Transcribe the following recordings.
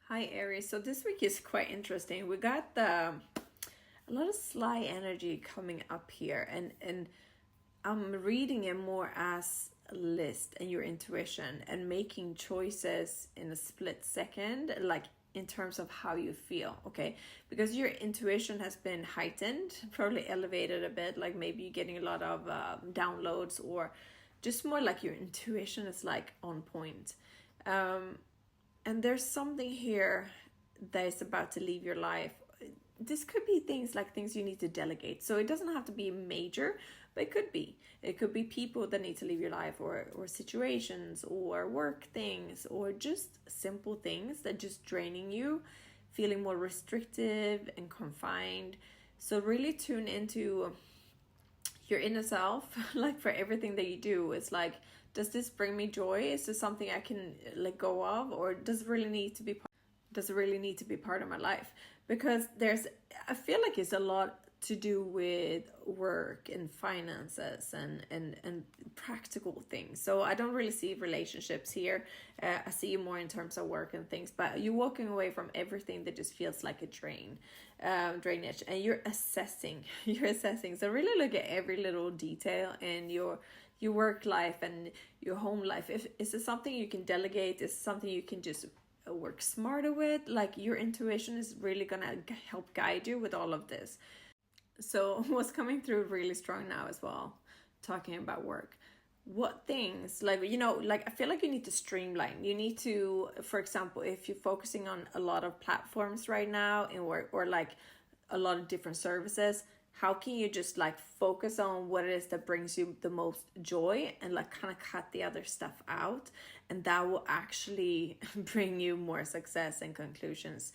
Hi Aries. So this week is quite interesting. We got a lot of sly energy coming up here, and I'm reading it more as a list and your intuition and making choices in a split second, like in terms of how you feel, okay? Because your intuition has been heightened, probably elevated a bit, like maybe you're getting a lot of downloads, or just more like your intuition is like on point. And there's something here that is about to leave your life. This could be things like things you need to delegate. So it doesn't have to be major, but it could be. It could be people that need to leave your life, or situations, or work things, or just simple things that just draining you, feeling more restrictive and confined. So really tune into your inner self, like for everything that you do. It's like, does this bring me joy? Is this something I can let go of, or does it really need to be part of my life? Because I feel like it's a lot to do with work and finances and practical things. So I don't really see relationships here. I see you more in terms of work and things, but you're walking away from everything that just feels like a drainage, and you're assessing. So really look at every little detail in your work life and your home life. Is it something you can delegate? Is it something you can just work smarter with? Like, your intuition is really gonna help guide you with all of this. So what's coming through really strong now as well, talking about work, what things, like, like I feel like you need to streamline. You need to, for example, if you're focusing on a lot of platforms right now in work, or like a lot of different services, how can you just like focus on what it is that brings you the most joy, and like kind of cut the other stuff out, and that will actually bring you more success and conclusions.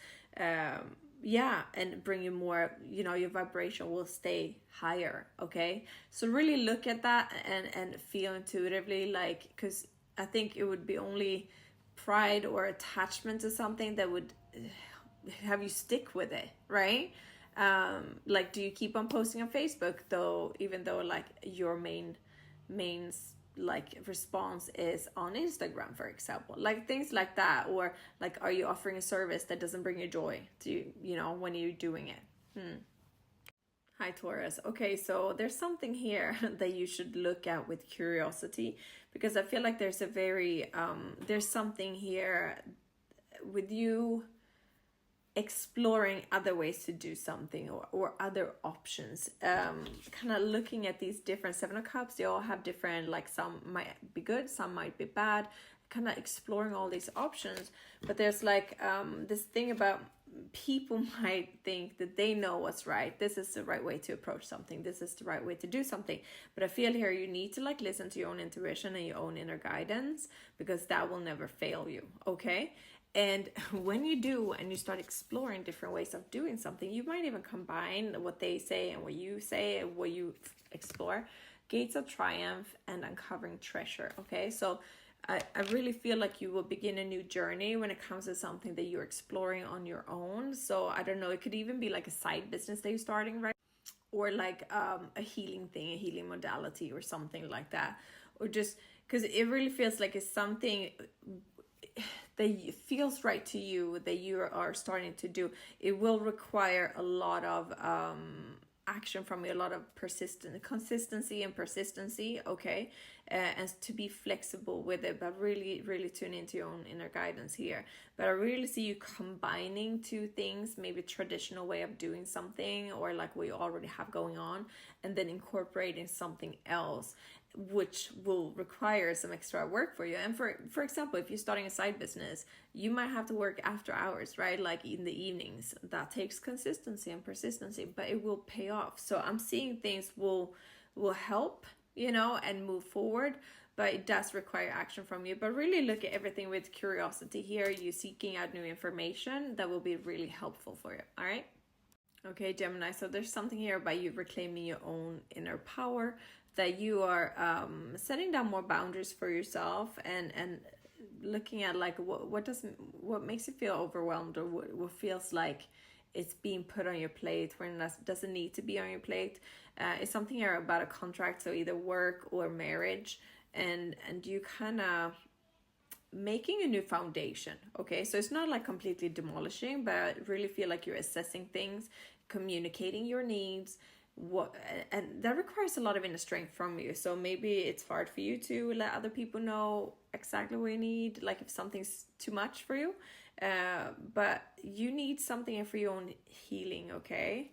And bring you more, your vibration will stay higher, okay? So really look at that and feel intuitively, like, because I think it would be only pride or attachment to something that would have you stick with it, right? Like, do you keep on posting on Facebook though, even though like your main like response is on Instagram, for example? Like things like that. Or like, are you offering a service that doesn't bring you joy to you when you're doing it? Hi Taurus. Okay, so there's something here that you should look at with curiosity, because I feel like there's a very there's something here with you exploring other ways to do something, or other options. Kind of looking at these different Seven of Cups. They all have different, like, some might be good, some might be bad, kind of exploring all these options. But there's like this thing about people might think that they know what's right. This is the right way to approach something. This is the right way to do something. But I feel here you need to like listen to your own intuition and your own inner guidance, because that will never fail you, okay? And when you do, and you start exploring different ways of doing something, you might even combine what they say and what you say and what you explore. Gates of Triumph and Uncovering Treasure, okay? So I really feel like you will begin a new journey when it comes to something that you're exploring on your own. So I don't know, it could even be like a side business that you're starting, right? Or like a healing thing, a healing modality or something like that. Or just because it really feels like it's something that feels right to you, that you are starting to do. It will require a lot of action from you, a lot of consistency and persistency, okay? And to be flexible with it, but really tune into your own inner guidance here. But I really see you combining two things, maybe traditional way of doing something, or like what you already have going on, and then incorporating something else, which will require some extra work for you. And for example, if you're starting a side business, you might have to work after hours, right? Like in the evenings. That takes consistency and persistency, but it will pay off. So I'm seeing things will help, and move forward, but it does require action from you. But really look at everything with curiosity here. You seeking out new information that will be really helpful for you. All right. Okay, Gemini, so there's something here about you reclaiming your own inner power, that you are setting down more boundaries for yourself, and looking at like what makes you feel overwhelmed, or what feels like it's being put on your plate when it doesn't need to be on your plate. It's something here about a contract, so either work or marriage, and you kind of making a new foundation, okay? So it's not like completely demolishing, but I really feel like you're assessing things, communicating your needs, and that requires a lot of inner strength from you. So maybe it's hard for you to let other people know exactly what you need, like if something's too much for you, but you need something for your own healing, okay?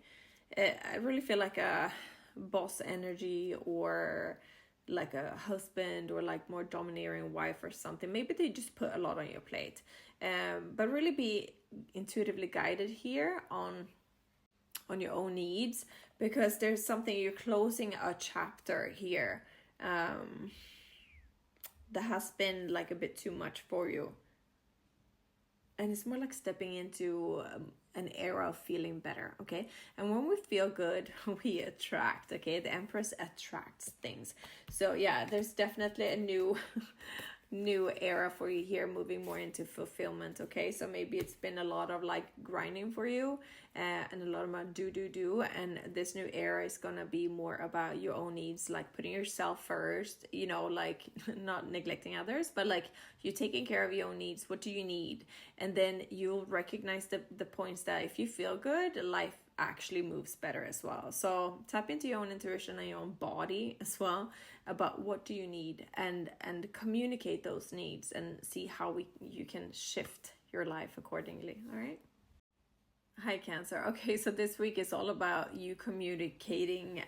I really feel like a boss energy, or like a husband, or like more domineering wife or something. Maybe they just put a lot on your plate, but really be intuitively guided here on your own needs, because there's something, you're closing a chapter here that has been like a bit too much for you, and it's more like stepping into an era of feeling better, okay? And when we feel good, we attract, okay? The Empress attracts things. So yeah, there's definitely a new new era for you here, moving more into fulfillment, okay? So maybe it's been a lot of like grinding for you, and a lot of do, and this new era is gonna be more about your own needs, like putting yourself first, you know, like not neglecting others, but like you taking care of your own needs. What do you need? And then you'll recognize the points that if you feel good, life actually moves better as well. So tap into your own intuition and your own body as well, about what do you need, and communicate those needs, and see how you can shift your life accordingly. All right. Hi Cancer. Okay, so this week is all about you communicating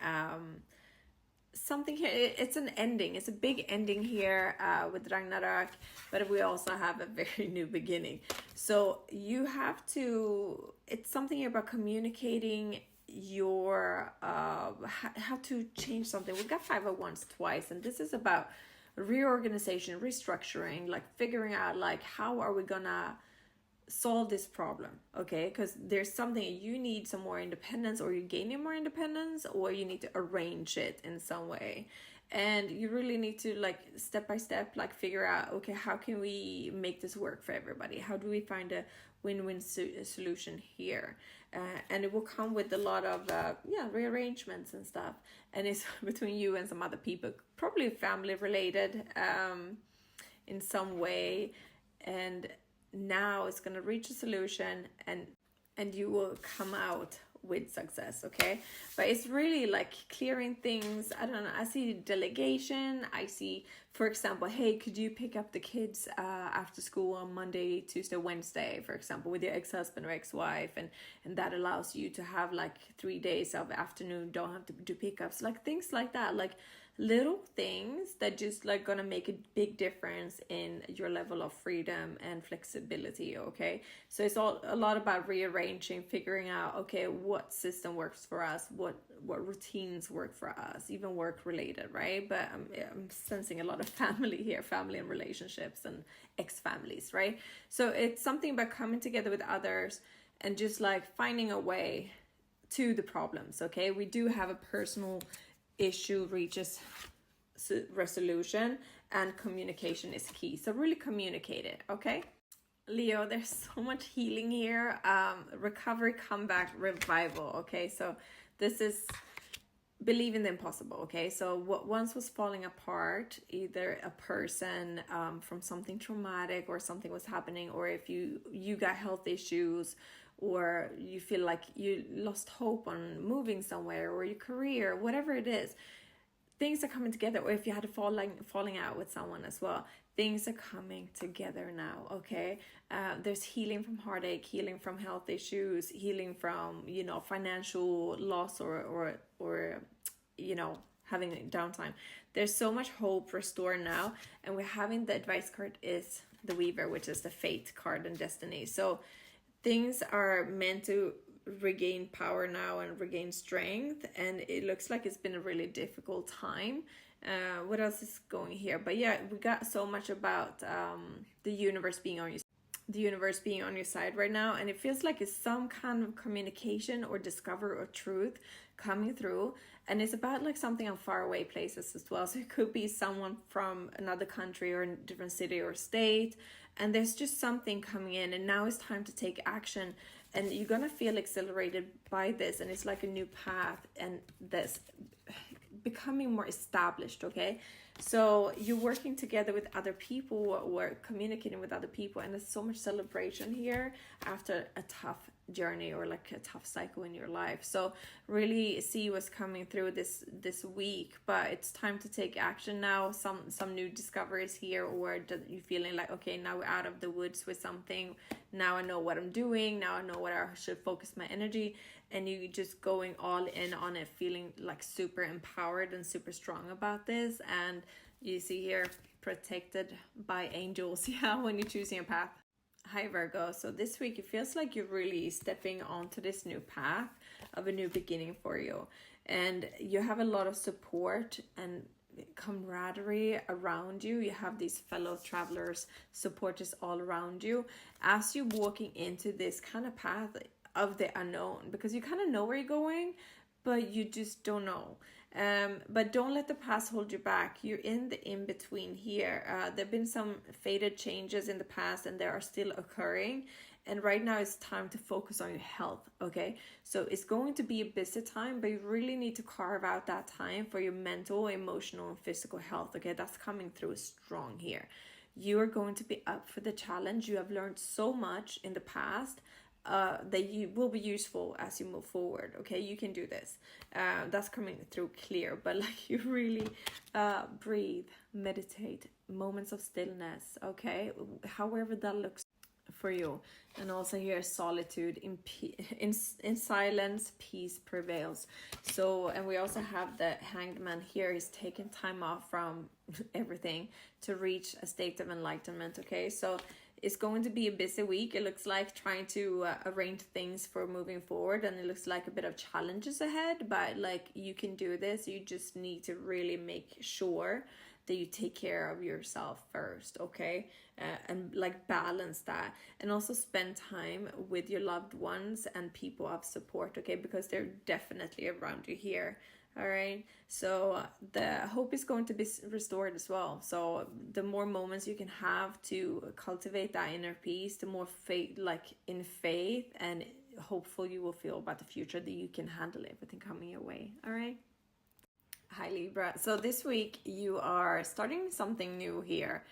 something here. It's an ending. It's a big ending here with Ragnarok, but we also have a very new beginning. So you have to, it's something about communicating your how to change something. We got 5 of Wands twice, and this is about reorganization, restructuring, like figuring out like how are we gonna solve this problem, okay? Because there's something, you need some more independence, or you're gaining more independence, or you need to arrange it in some way, and you really need to like step by step like figure out, okay, how can we make this work for everybody? How do we find a win-win solution here? And it will come with a lot of rearrangements and stuff, and it's between you and some other people, probably family related in some way, and now it's going to reach a solution, and you will come out with success, okay? But it's really like clearing things. I don't know, I see delegation. I see, for example, hey, could you pick up the kids after school on Monday, Tuesday, Wednesday, for example, with your ex-husband or ex-wife, and that allows you to have like 3 days of afternoon, don't have to do pickups, like things like that, like little things that just like gonna make a big difference in your level of freedom and flexibility, okay? So it's all a lot about rearranging, figuring out, okay, what system works for us, what routines work for us, even work related, right? But I'm sensing a lot of family here, family and relationships and ex-families, right? So it's something about coming together with others and just like finding a way to the problems, okay? We do have a personal issue reaches resolution, and communication is key. So really communicate it, okay? Leo, there's so much healing here. Recovery, comeback, revival, okay? So this is believe in the impossible, okay? So what once was falling apart, either a person from something traumatic, or something was happening, or if you got health issues, or you feel like you lost hope on moving somewhere, or your career, whatever it is, things are coming together. Or if you had a falling out with someone as well, things are coming together now, okay? There's healing from heartache, healing from health issues, healing from, you know, financial loss, or you know, having a downtime. There's so much hope restored now, and we're having the advice card is the Weaver, which is the fate card and destiny. So things are meant to regain power now and regain strength, and it looks like it's been a really difficult time. What else is going here? But yeah, we got so much about the universe being on your side right now, and it feels like it's some kind of communication or discover or truth coming through, and it's about like something on faraway places as well. So it could be someone from another country or a different city or state, and there's just something coming in, and now it's time to take action, and you're gonna feel accelerated by this, and it's like a new path, and this becoming more established, okay? So you're working together with other people or communicating with other people, and there's so much celebration here after a tough journey or like a tough cycle in your life. So really see what's coming through this week, but it's time to take action now. Some new discoveries here, or that you feeling like, okay, now we're out of the woods with something. Now I know what I'm doing. Now I know what I should focus my energy, and you just going all in on it, feeling like super empowered and super strong about this. And you see here, protected by angels, yeah, when you're choosing a path. Hi Virgo, so this week it feels like you're really stepping onto this new path of a new beginning for you, and you have a lot of support and camaraderie around you. You have these fellow travelers, supporters all around you as you're walking into this kind of path of the unknown, because you kind of know where you're going, but you just don't know. But don't let the past hold you back. You're in the in-between here. There have been some faded changes in the past, and they are still occurring. And right now it's time to focus on your health, okay? So it's going to be a busy time, but you really need to carve out that time for your mental, emotional, and physical health, okay? That's coming through strong here. You are going to be up for the challenge. You have learned so much in the past that you will be useful as you move forward, okay? You can do this. That's coming through clear, but like you really breathe, meditate, moments of stillness, okay? However that looks for you. And also here, solitude, in silence, peace prevails. So, and we also have the Hanged Man here. He's taking time off from everything to reach a state of enlightenment, okay? So it's going to be a busy week. It looks like trying to arrange things for moving forward, and it looks like a bit of challenges ahead, but like you can do this. You just need to really make sure that you take care of yourself first, okay? And like balance that, and also spend time with your loved ones and people of support, okay? Because they're definitely around you here. All right, so the hope is going to be restored as well. So the more moments you can have to cultivate that inner peace, the more faith, like in faith and hopeful you will feel about the future, that you can handle everything coming your way. All right. Hi Libra. So this week you are starting something new here.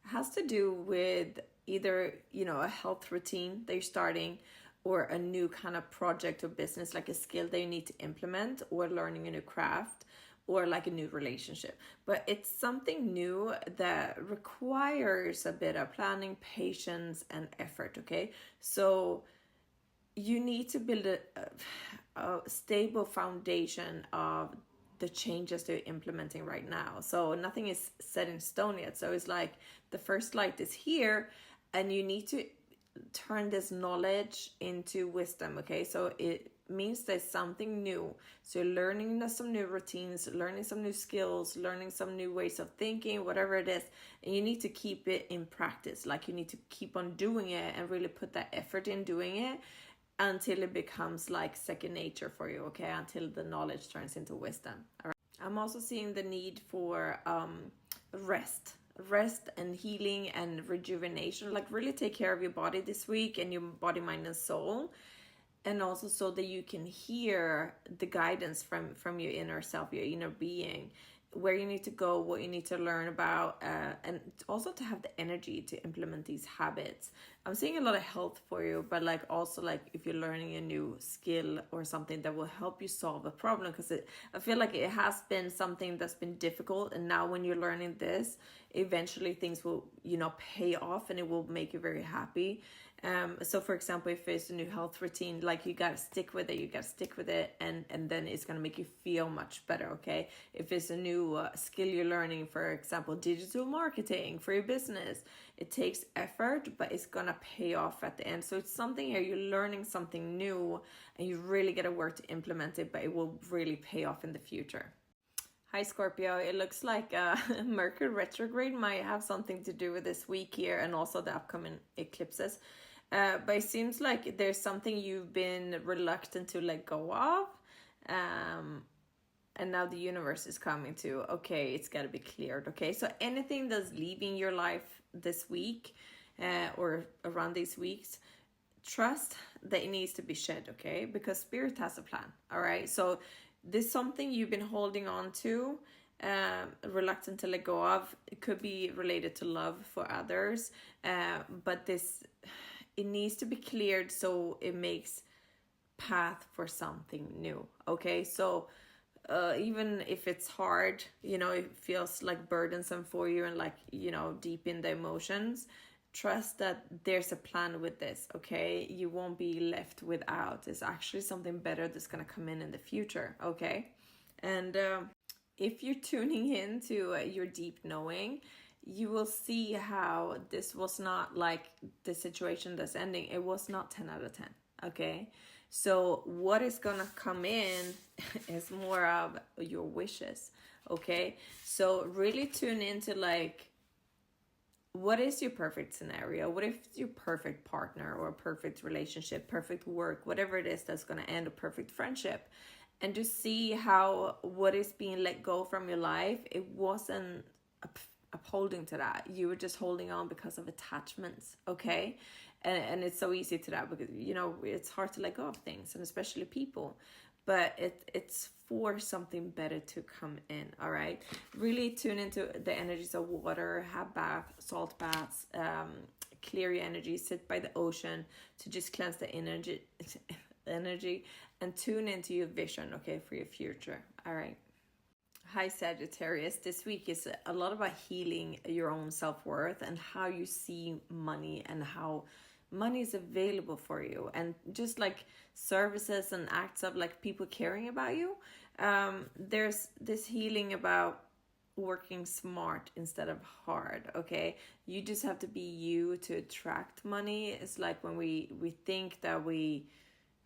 It has to do with either, you know, a health routine that you're starting, or a new kind of project or business, like a skill that you need to implement, or learning a new craft, or like a new relationship. But it's something new that requires a bit of planning, patience, and effort, okay? So you need to build a stable foundation of the changes they're implementing right now. So nothing is set in stone yet. So it's like the first light is here, and you need to turn this knowledge into wisdom, okay? So it means there's something new. So you're learning some new routines, learning some new skills, learning some new ways of thinking, whatever it is, and you need to keep it in practice. Like you need to keep on doing it and really put that effort in doing it until it becomes like second nature for you, okay? Until the knowledge turns into wisdom. All right. I'm also seeing the need for rest and healing and rejuvenation. Like really take care of your body this week, and your body, mind, and soul. And also so that you can hear the guidance from your inner self, your inner being, where you need to go, what you need to learn about, and also to have the energy to implement these habits. I'm seeing a lot of health for you, but like also like if you're learning a new skill or something that will help you solve a problem, because I feel like it has been something that's been difficult, and now when you're learning this, eventually things will, you know, pay off, and it will make you very happy. So for example, if it's a new health routine, like you gotta stick with it, and then it's gonna make you feel much better, okay? If it's a new skill you're learning, for example, digital marketing for your business, it takes effort, but it's gonna pay off at the end. So it's something here, you're learning something new, and you really gotta work to implement it, but it will really pay off in the future. Hi Scorpio, it looks like Mercury retrograde might have something to do with this week here, and also the upcoming eclipses. But it seems like there's something you've been reluctant to let go of. And now the universe is coming to, okay, it's got to be cleared, okay? So anything that's leaving your life this week or around these weeks, trust that it needs to be shed, okay? Because Spirit has a plan, all right? So there's something you've been holding on to, reluctant to let go of. It could be related to love for others, but it needs to be cleared so it makes path for something new. Okay, so even if it's hard, it feels like burdensome for you and like, deep in the emotions, trust that there's a plan with this. Okay, you won't be left without. It's actually something better that's going to come in the future. Okay, and if you're tuning in to your deep knowing, you will see how this was not like the situation that's ending. It was not 10 out of 10. Okay, so what is gonna come in is more of your wishes. Okay, so really tune into like, what is your perfect scenario? What is your perfect partner or perfect relationship, perfect work, whatever it is that's gonna end, a perfect friendship? And just see how what is being let go from your life, it wasn't upholding to that. You were just holding on because of attachments. Okay, and it's so easy to that because it's hard to let go of things, and especially people, but it's for something better to come in. All right, really tune into the energies of water, have salt baths, clear your energy, sit by the ocean to just cleanse the energy and tune into your vision, okay, for your future. All right. Hi Sagittarius, this week is a lot about healing your own self-worth and how you see money and how money is available for you, and just like services and acts of like people caring about you. There's this healing about working smart instead of hard. Okay, you just have to be you to attract money. It's like when we think that we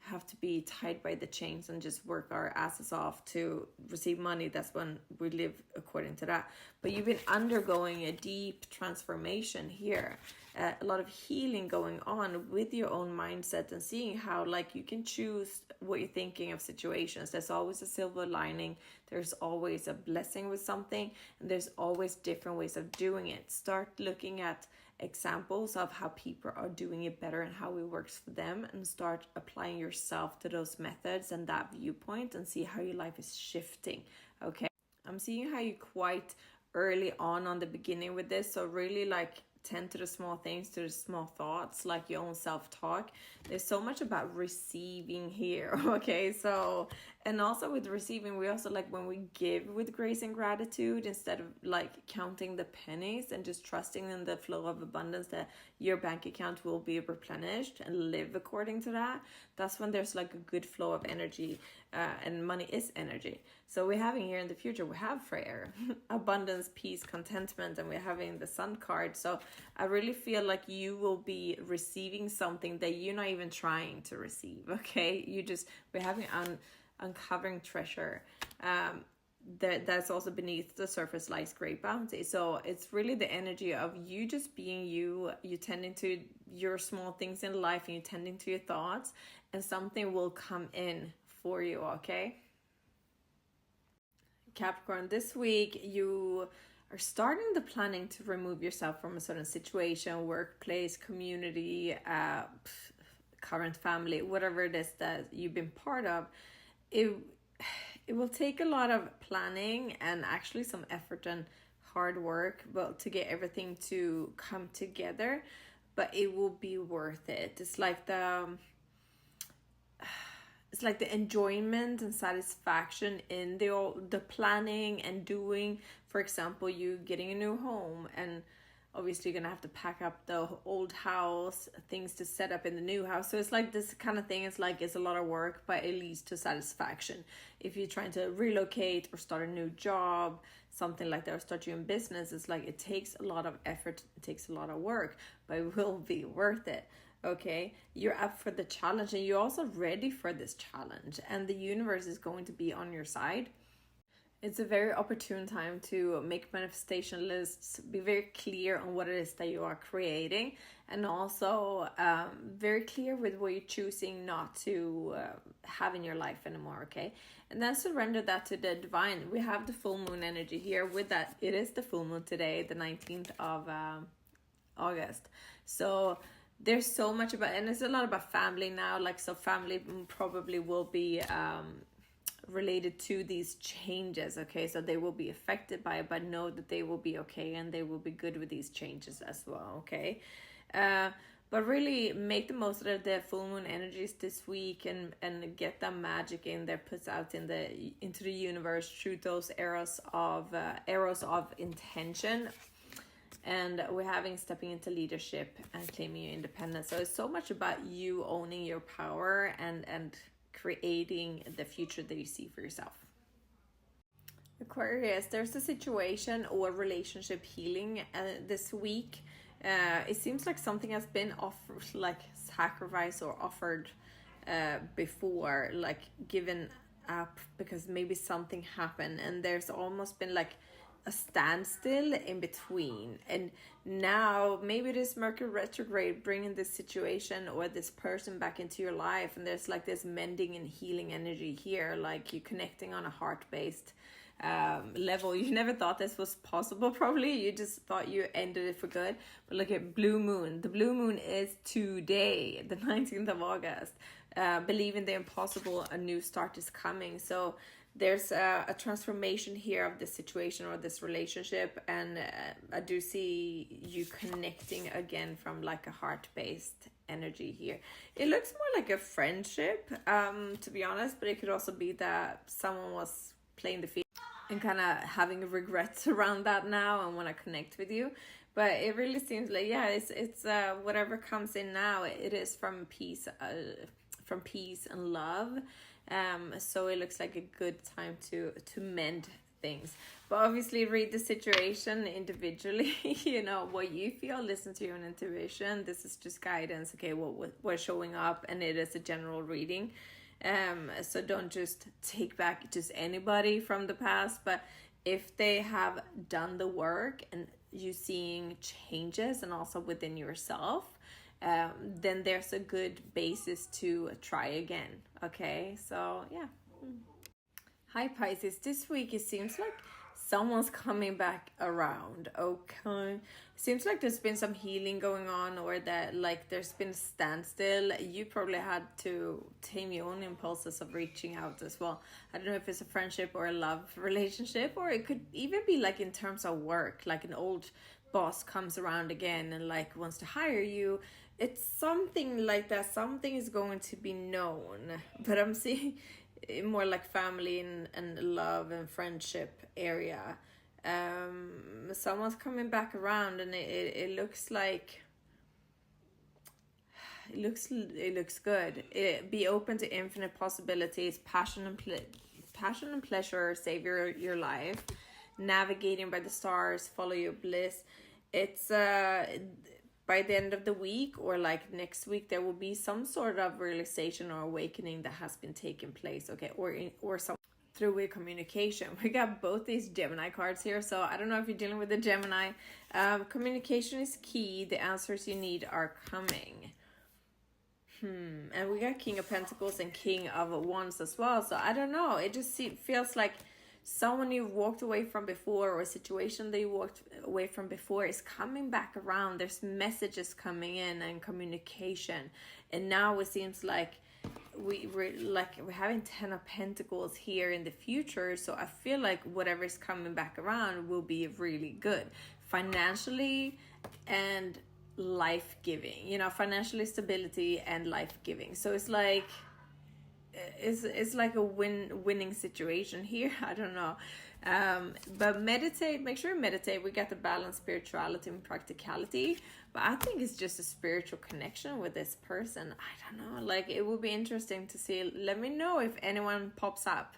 have to be tied by the chains and just work our asses off to receive money, that's when we live according to that. But you've been undergoing a deep transformation here, a lot of healing going on with your own mindset, and seeing how like you can choose what you're thinking of situations. There's always a silver lining, there's always a blessing with something, and there's always different ways of doing it. Start looking at examples of how people are doing it better and how it works for them, and start applying yourself to those methods and that viewpoint, and see how your life is shifting. Okay, I'm seeing how you quite early on the beginning with this, so really like tend to the small things, to the small thoughts, like your own self-talk. There's so much about receiving here. Okay, so, and also with receiving, we also like when we give with grace and gratitude instead of like counting the pennies, and just trusting in the flow of abundance that your bank account will be replenished, and live according to that. That's when there's like a good flow of energy, and money is energy. So we're having here in the future, we have prayer, abundance, peace, contentment, and we're having the sun card. So I really feel like you will be receiving something that you're not even trying to receive. Okay, we're having uncovering treasure. That's also beneath the surface lies great bounty. So it's really the energy of you just being you tending to your small things in life, and you tending to your thoughts, and something will come in for you. Okay, Capricorn, this week you are starting the planning to remove yourself from a certain situation, workplace, community, current family, whatever it is that you've been part of. It will take a lot of planning and actually some effort and hard work, but to get everything to come together, but it will be worth it. It's like the enjoyment and satisfaction in the planning and doing. For example, you getting a new home, and obviously you're gonna have to pack up the old house, things to set up in the new house. So it's like this kind of thing. It's like it's a lot of work, but it leads to satisfaction. If you're trying to relocate or start a new job, something like that, or start your own business, it's like it takes a lot of effort, it takes a lot of work, but it will be worth it. Okay, you're up for the challenge, and you're also ready for this challenge, and the universe is going to be on your side. It's a very opportune time to make manifestation lists, be very clear on what it is that you are creating, and also very clear with what you're choosing not to have in your life anymore. Okay, and then surrender that to the divine. We have the full moon energy here. With that, it is the full moon today, the 19th of August. So there's so much about, and it's a lot about family now, like, so family probably will be related to these changes, okay? So they will be affected by it, but know that they will be okay and they will be good with these changes as well, okay? But really make the most of the full moon energies this week and get that magic in there, puts out into the universe through those arrows of intention. And we're having stepping into leadership and claiming your independence. So it's so much about you owning your power and creating the future that you see for yourself. Aquarius, there's a situation or relationship healing this week. It seems like something has been offered, like sacrificed or offered before, like given up because maybe something happened, and there's almost been like a standstill in between. And now maybe this Mercury retrograde bringing this situation or this person back into your life, and there's like this mending and healing energy here, like you connecting on a heart-based level. You never thought this was possible, probably. You just thought you ended it for good. But look at blue moon. The blue moon is today, the 19th of August. Believe in the impossible, a new start is coming. So there's a transformation here of this situation or this relationship, and I do see you connecting again from like a heart-based energy here. It looks more like a friendship, to be honest, but it could also be that someone was playing the field and kind of having regrets around that now and want to connect with you. But it really seems like, yeah, it's whatever comes in now, it is from peace and love. So it looks like a good time to mend things. But obviously read the situation individually, you know, what you feel, listen to your own intuition. This is just guidance, okay, what's showing up, and it is a general reading. So don't just take back just anybody from the past, but if they have done the work and you seeing changes and also within yourself, then there's a good basis to try again, okay? So yeah. Hi Pisces, this week it seems like someone's coming back around, okay? Seems like there's been some healing going on, or that like there's been a standstill. You probably had to tame your own impulses of reaching out as well. I don't know if it's a friendship or a love relationship, or it could even be like in terms of work, like an old boss comes around again and like wants to hire you. It's something like that. Something is going to be known, but I'm seeing more like family and love and friendship area. Someone's coming back around, and it looks like it looks good. Be open to infinite possibilities. Passion and pleasure save your life. Navigating by the stars, follow your bliss. It's by the end of the week or like next week, there will be some sort of realization or awakening that has been taking place, okay? Or some through with communication. We got both these Gemini cards here, so I don't know if you're dealing with the Gemini. Communication is key. The answers you need are coming. And we got King of Pentacles and King of Wands as well. So I don't know. It just feels like someone you walked away from before, or a situation that you walked away from before, is coming back around. There's messages coming in and communication. And now it seems like we're having 10 of Pentacles here in the future. So I feel like whatever is coming back around will be really good financially and life-giving, you know, financially stability and life-giving. So it's like a winning situation here. I don't know. But meditate, make sure you meditate. We got the balance, spirituality and practicality, but I think it's just a spiritual connection with this person. I don't know, like it would be interesting to see. Let me know if anyone pops up.